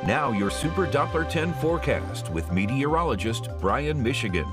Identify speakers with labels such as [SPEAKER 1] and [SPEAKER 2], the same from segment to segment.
[SPEAKER 1] Now your Super Doppler 10 forecast with meteorologist Brian Michigan.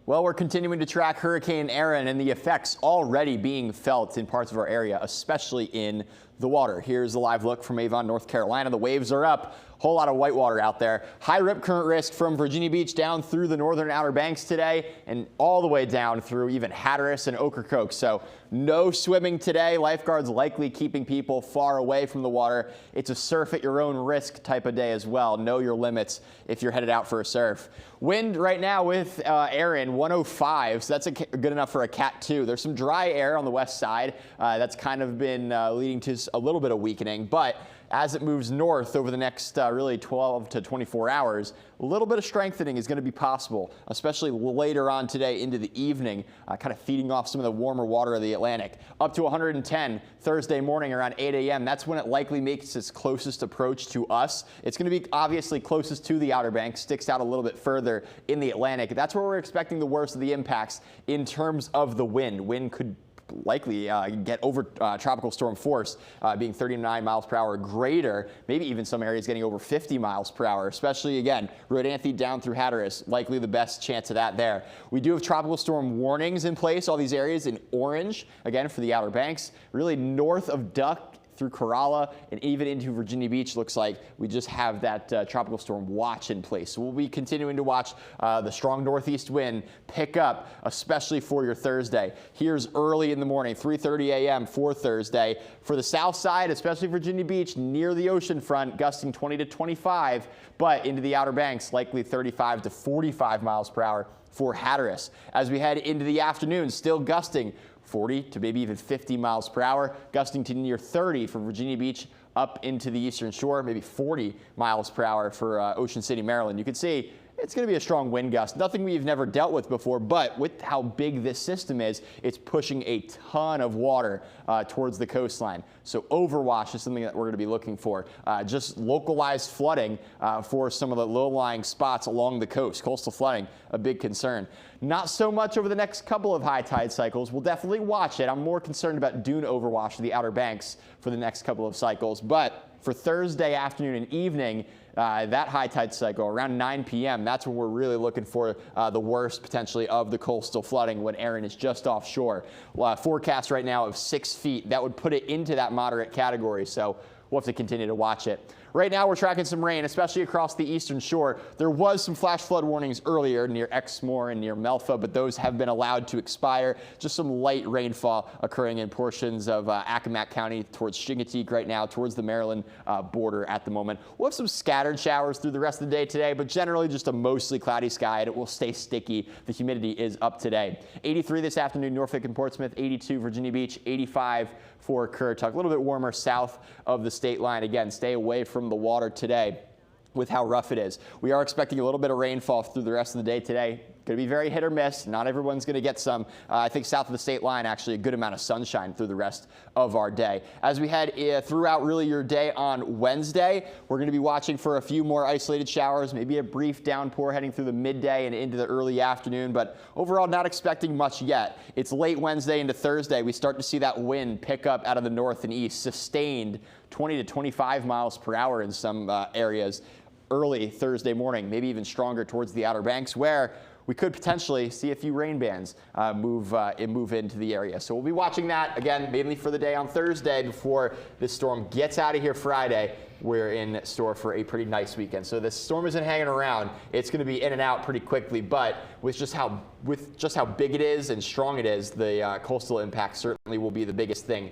[SPEAKER 2] Well, we're continuing to track Hurricane Erin and the effects already being felt in parts of our area, especially in the water. Here's a live look from Avon, North Carolina. The waves are up. Whole lot of whitewater out there. High rip current risk from Virginia Beach down through the northern Outer Banks today and all the way down through even Hatteras and Ocracoke. So no swimming today. Lifeguards likely keeping people far away from the water. It's a surf at your own risk type of day as well. Know your limits if you're headed out for a surf. Wind right now with Erin 105, so that's good enough for a Cat 2. There's some dry air on the west side. That's kind of been leading to a little bit of weakening, but as it moves north over the next really 12 to 24 hours, a little bit of strengthening is going to be possible, especially later on today into the evening, kind of feeding off some of the warmer water of the Atlantic. Up to 110 Thursday morning around 8 a.m. That's when it likely makes its closest approach to us. It's going to be obviously closest to the Outer Banks, sticks out a little bit further in the Atlantic. That's where we're expecting the worst of the impacts in terms of the wind. Wind could likely get over tropical storm force, being 39 miles per hour or greater, maybe even some areas getting over 50 miles per hour, especially again, Rodanthe down through Hatteras, likely the best chance of that there. We do have tropical storm warnings in place, all these areas in orange, again for the Outer Banks, really north of Duck through Corolla and even into Virginia Beach. Looks like we just have that tropical storm watch in place. So we'll be continuing to watch the strong northeast wind pick up, especially for your Thursday. Here's early in the morning, 3:30 a.m. for Thursday. For the south side, especially Virginia Beach, near the ocean front, gusting 20 to 25, but into the Outer Banks, likely 35 to 45 miles per hour for Hatteras. As we head into the afternoon, still gusting 40 to maybe even 50 miles per hour, gusting to near 30 for Virginia Beach up into the eastern shore, maybe 40 miles per hour for Ocean City, Maryland. You can see it's going to be a strong wind gust. Nothing we've never dealt with before, but with how big this system is, it's pushing a ton of water towards the coastline. So overwash is something that we're going to be looking for. Just localized flooding for some of the low-lying spots along the coast. Coastal flooding, a big concern. Not so much over the next couple of high tide cycles. We'll definitely watch it. I'm more concerned about dune overwash of the Outer Banks for the next couple of cycles. But for Thursday afternoon and evening, that high tide cycle around 9 p.m. That's when we're really looking for the worst potentially of the coastal flooding when Erin is just offshore. Forecast right now of 6 feet. That would put it into that moderate category. So we'll have to continue to watch it. Right now we're tracking some rain, especially across the eastern shore. There was some flash flood warnings earlier near Exmoor and near Melfa, but those have been allowed to expire. Just some light rainfall occurring in portions of Accomack County towards Chincoteague right now, towards the Maryland border at the moment. We'll have some scattered showers through the rest of the day today, but generally just a mostly cloudy sky, and it will stay sticky. The humidity is up today. 83 this afternoon, Norfolk and Portsmouth, 82 Virginia Beach, 85 for Currituck. A little bit warmer south of the state line. Again, stay away from the water today with how rough it is. We are expecting a little bit of rainfall through the rest of the day today. Going to be very hit or miss. Not everyone's going to get some. I think south of the state line, actually a good amount of sunshine through the rest of our day. As we head throughout really your day on Wednesday, we're going to be watching for a few more isolated showers, maybe a brief downpour heading through the midday and into the early afternoon, but overall not expecting much yet. It's late Wednesday into Thursday. We start to see that wind pick up out of the north and east, sustained 20 to 25 miles per hour in some areas early Thursday morning, maybe even stronger towards the Outer Banks, where we could potentially see a few rain bands move into the area. So we'll be watching that, again, mainly for the day on Thursday before this storm gets out of here Friday. We're in store for a pretty nice weekend. So this storm isn't hanging around. It's going to be in and out pretty quickly, but with just how big it is and strong it is, the coastal impact certainly will be the biggest thing